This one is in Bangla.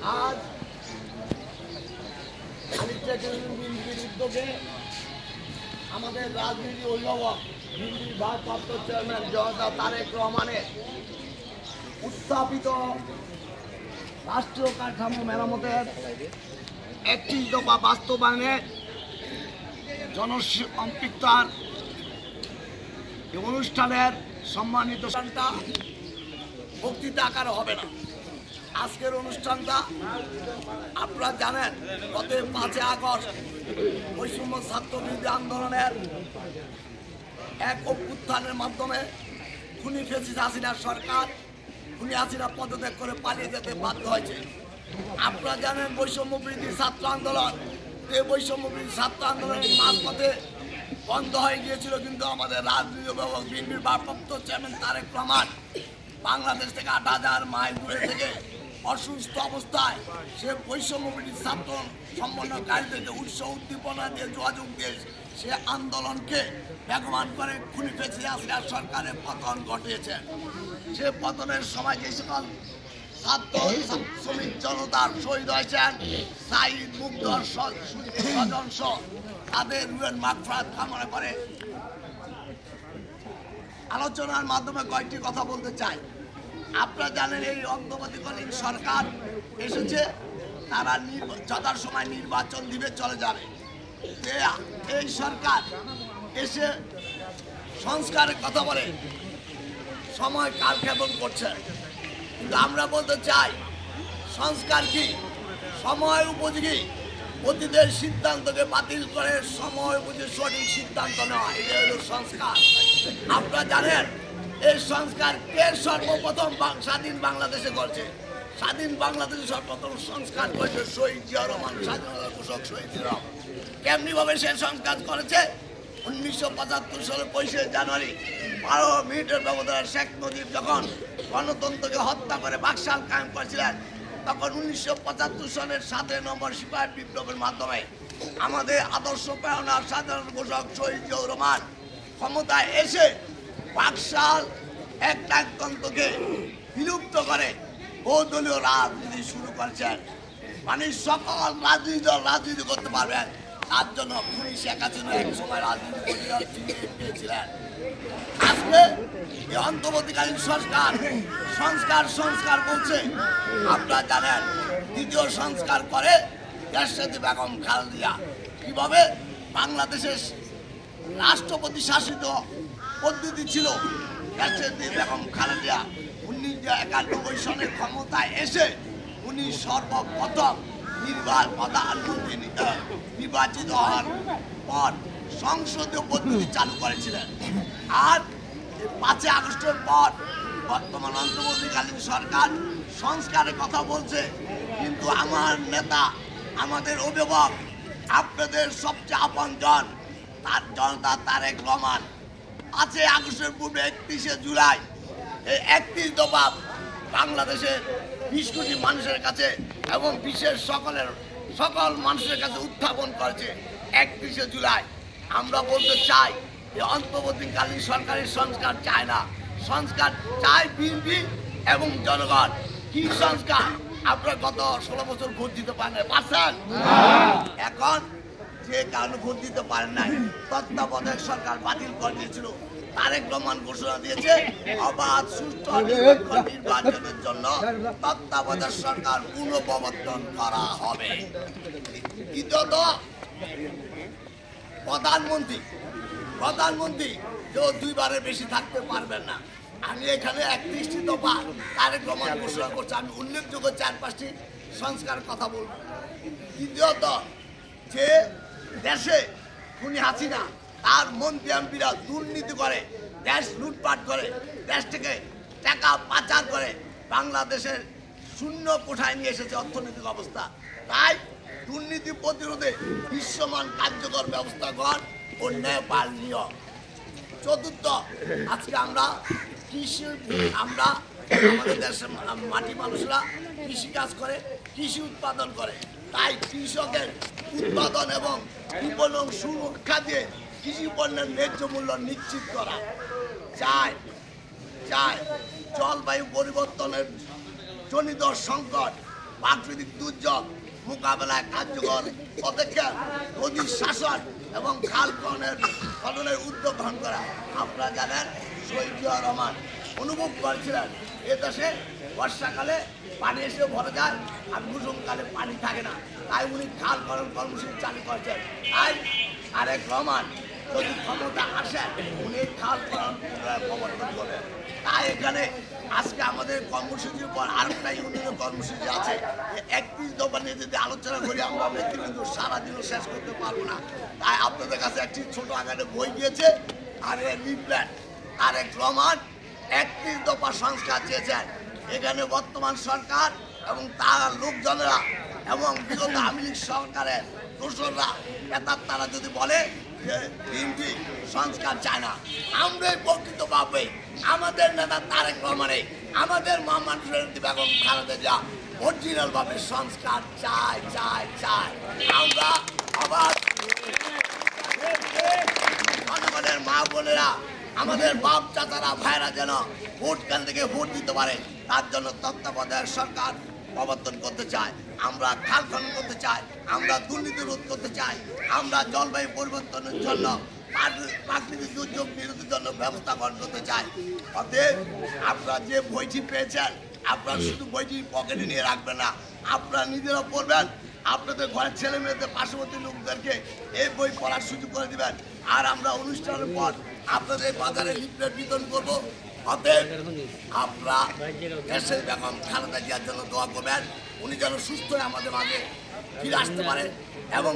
আজ বিএনপির উদ্যোগে আমাদের রাজনীতি অভিভাবক বিএনপির ভারপ্রাপ্ত চেয়ারম্যান জনতা তারেক রহমানের উত্থাপিত রাষ্ট্রীয় কাঠামো মেরামতের 31 দফা বাস্তবায়নে জনসম্পৃক্তার অনুষ্ঠানের সম্মানিত বক্তৃতা আকারে হবে না। আজকের অনুষ্ঠানটা আপনারা জানেন, গত 5 আগস্ট বৈষম্য ছাত্র বিরোধী আন্দোলনের এক অভ্যুত্থানের মাধ্যমে খুনি ফেসিস্ট হাসিনার সরকার খুনি হাসিনা পদত্যাগ করে পালিয়ে যেতে বাধ্য হয়েছে। আপনারা জানেন বৈষম্য বিরোধী ছাত্র আন্দোলন, এই বৈষম্য বিরোধী ছাত্র আন্দোলনের মাঝপথে বন্ধ হয়ে গিয়েছিল, কিন্তু আমাদের রাজনীতি অভিভাবক বিএনপির ভারপ্রাপ্ত চেয়ারম্যান তারেক রহমান বাংলাদেশ থেকে 8000 মাইল দূরে থেকে অসুস্থ অবস্থায় সে বৈষম্য বিরোধী ছাত্র সমন্বয়কারীদেরকে উৎসাহ উদ্দীপনা দিয়ে যোগাযোগ দিয়ে সে আন্দোলনকে বেগবান করে খুনি ফেসিস্ট হাসিনা সরকারের পতন ঘটিয়েছে। সে পতনের সময় যে সকল ছাত্র শ্রমিক জনতার শহীদ হয়েছেন, সাইদ মুগ্ধর স্বজন সহ তাদের রুহের মাগফিরাত কামনা করে আলোচনার মাধ্যমে কয়েকটি কথা বলতে চাই। আপনারা জানেন এই অন্তর্বর্তীকালীন সরকার এসেছে, তারা যথাসময় নির্বাচন দিবে, চলে যাবে। এই সরকার এসে সংস্কারের কথা বলে সময় কালক্ষেপণ করছে, কিন্তু আমরা বলতে চাই সংস্কার কি? সময় উপযোগী অতীতের সিদ্ধান্তকে বাতিল করে সময় উপযোগী সঠিক সিদ্ধান্ত নেওয়া, এটা হলো সংস্কার। আপনারা জানেন এই সংস্কার কে সর্বপ্রথম স্বাধীন বাংলাদেশে করছে? স্বাধীন বাংলাদেশে সর্বপ্রথম সংস্কার করেছে শহীদ জিয়াউর রহমান, স্বাধীনতা ঘোষক শহীদ জিয়াউর রহমান। কেমনি ভাবে সে সংস্কার করেছে? 1975 সালের 25 জানুয়ারি 12 মিনিটের ব্যবধানে শেখ মুজিব যখন গণতন্ত্রকে হত্যা করে বাকশাল কায়েম করেছিলেন, তখন 1975 সালের 7 নভেম্বর সিপাহী বিপ্লবের মাধ্যমে আমাদের আদর্শ প্রেরণা স্বাধীনতা ঘোষক শহীদ জিয়াউর রহমান ক্ষমতায় এসে বাকশাল একনায়কতন্ত্রকে বিলুপ্ত করে বহুদলীয় রাজনীতি শুরু করেছেন। মানে সকল রাজনীতি দল রাজনীতি করতে পারবেন, তার জন্য খুনি শেখ হাসিনা এক সময় রাজনীতি পেয়েছিলেন। আজকে এই অন্তর্বর্তীকালীন সরকার সংস্কার বলছে। আপনারা জানেন দ্বিতীয় সংস্কার করে দেশনেত্রী বেগম খালেদা। কিভাবে? বাংলাদেশের রাষ্ট্রপতি শাসিত পদ্ধতি ছিল, দেশনেত্রী বেগম খালেদা 1991 সনে ক্ষমতায় এসে উনি সর্বপ্রথম প্রধানমন্ত্রী নির্বাচিত হওয়ার পর সংসদীয় পদ্ধতি চালু করেছিলেন। আর 5 আগস্টের পর বর্তমান অন্তর্বর্তীকালীন সরকার সংস্কারের কথা বলছে, কিন্তু আমার নেতা, আমাদের অভিভাবক, আপনাদের সবচেয়ে আপনজন তার জনতা তারেক রহমান 5 আগস্টের পূর্বে 31 জুলাই এই 31 দফা বাংলাদেশের 20 কোটি মানুষের কাছে এবং বিশ্বের সকল মানুষের কাছে উত্থাপন করেছে 31 জুলাই। আমরা বলতে চাই যে অন্তর্বর্তীকালীন সরকারের সংস্কার চায় না, সংস্কার চায় বিএনপি এবং জনগণ। কি সংস্কার? আপনারা গত 16 বছর ভোট দিতে পারছেন? এখন যে কারণে ভোট দিতে পারেন নাই, তত্ত্বাবধায়ক সরকার বাতিল করে দিয়েছিল। তারেক রহমান ঘোষণা দিয়েছে অবাধ সুষ্ঠু নির্বাচনের জন্য তত্ত্বাবধায়ক সরকার পুনঃপ্রবর্তন করা হবে। দ্বিতীয়ত প্রধানমন্ত্রী কেউ 2 বারের বেশি থাকতে পারবেন না। আমি এখানে 31টি দফা তারেক রহমান ঘোষণা করছি, আমি উল্লেখযোগ্য 4-5টি সংস্কারের কথা বলব। তৃতীয়ত, যে দেশে খুনি হাসিনা তার মন্ত্রী এমপিরা দুর্নীতি করে, দেশ লুটপাট করে, দেশ থেকে টাকা পাচার করে বাংলাদেশের শূন্য কোঠায় নিয়ে এসেছে অর্থনৈতিক অবস্থা। তাই দুর্নীতি প্রতিরোধে বিশ্বমান কার্যকর ব্যবস্থা গ্রহণ ও ন্যায়পাল নিয়ম। চতুর্থ, আজকে আমাদের দেশের মাটি মানুষরা কৃষিকাজ করে, কৃষি উৎপাদন করে। তাই কৃষকের উৎপাদন এবং বিপণন সুরক্ষা দিয়ে কৃষি পণ্যের ন্যায্য মূল্য নিশ্চিত করা চায়। জলবায়ু পরিবর্তনের জনিত সংকট প্রাকৃতিক দুর্যোগ মোকাবেলায় কার্যকর পদক্ষেপ, নদীর শাসন এবং খাল খননের উদ্যোগ গ্রহণ করা। আপনারা জানেন শহীদ জিয়াউর রহমান অনুভব করেছিলেন এ দেশে বর্ষাকালে পানি এসে ভরে যায় আর মৌসুমকালে পানি থাকে না, তাই উনি খাল খনন কর্মসূচি চালু করেছেন। তাই তারেক রহমান যদি ক্ষমতা আসেন উনি খাল খনন প্রবর্তন করবেন। তাই এখানে আজকে আমাদের কর্মসূচির পর আরেকটা ইউনিয়নের কর্মসূচি আছে। 31 দফা নিয়ে যদি আলোচনা করি আমরা কিন্তু সারাদিনও শেষ করতে পারবো না। তাই আপনাদের কাছে একটি ছোট আকারে বই গিয়েছে আর লিফলেট। তারেক রহমান 31 দফা সংস্কার চেয়েছেন। এখানে বর্তমান সরকার এবং তার লোকজনেরা এবং বিগত আওয়ামী লীগ সরকারের দোসররা তারা যদি বলে যে বিএনপি সংস্কার চায় না, আমরা প্রকৃতভাবে আমাদের নেতা তারেক রহমানে আমাদের মোহাম্মদ বেগম খালেদা জিয়া অরিজিনাল ভাবে সংস্কার চায় চায় চায়। আমরা আবার জনগণের মা বোনেরা আমাদের বাপ চাচারা ভাইরা যেন ভোট কেন্দ্র থেকে ভোট দিতে পারে তার জন্য তত্ত্বাবধায়ক সরকার প্রবর্তন করতে চায়। আমরা খাল খনন করতে চাই, আমরা দুর্নীতি রোধ করতে চাই, আমরা জলবায়ু পরিবর্তনের জন্য প্রাকৃতিক দুর্যোগ বিরোধীর জন্য ব্যবস্থা গ্রহণ করতে চাই। অতএব আপনারা যে বইটি পেয়েছেন আপনারা শুধু বইটি পকেটে নিয়ে রাখবেন না, আপনারা নিজেরা পড়বেন, আপনাদের ঘরের ছেলে মেয়েদের পার্শ্ববর্তী লোকদেরকে এই বই পড়ার সুযোগ করে দিবেন। আর আমরা অনুষ্ঠানের পর আপনাদের বাজারে লিফলেট বিতরণ করবো। অতএব আপনারা দেশের বেগম খালেদা জিয়ার জন্য দোয়া করবেন, উনি যেন সুস্থ হয়ে আমাদের মাঝে ফিরে আসতে পারে এবং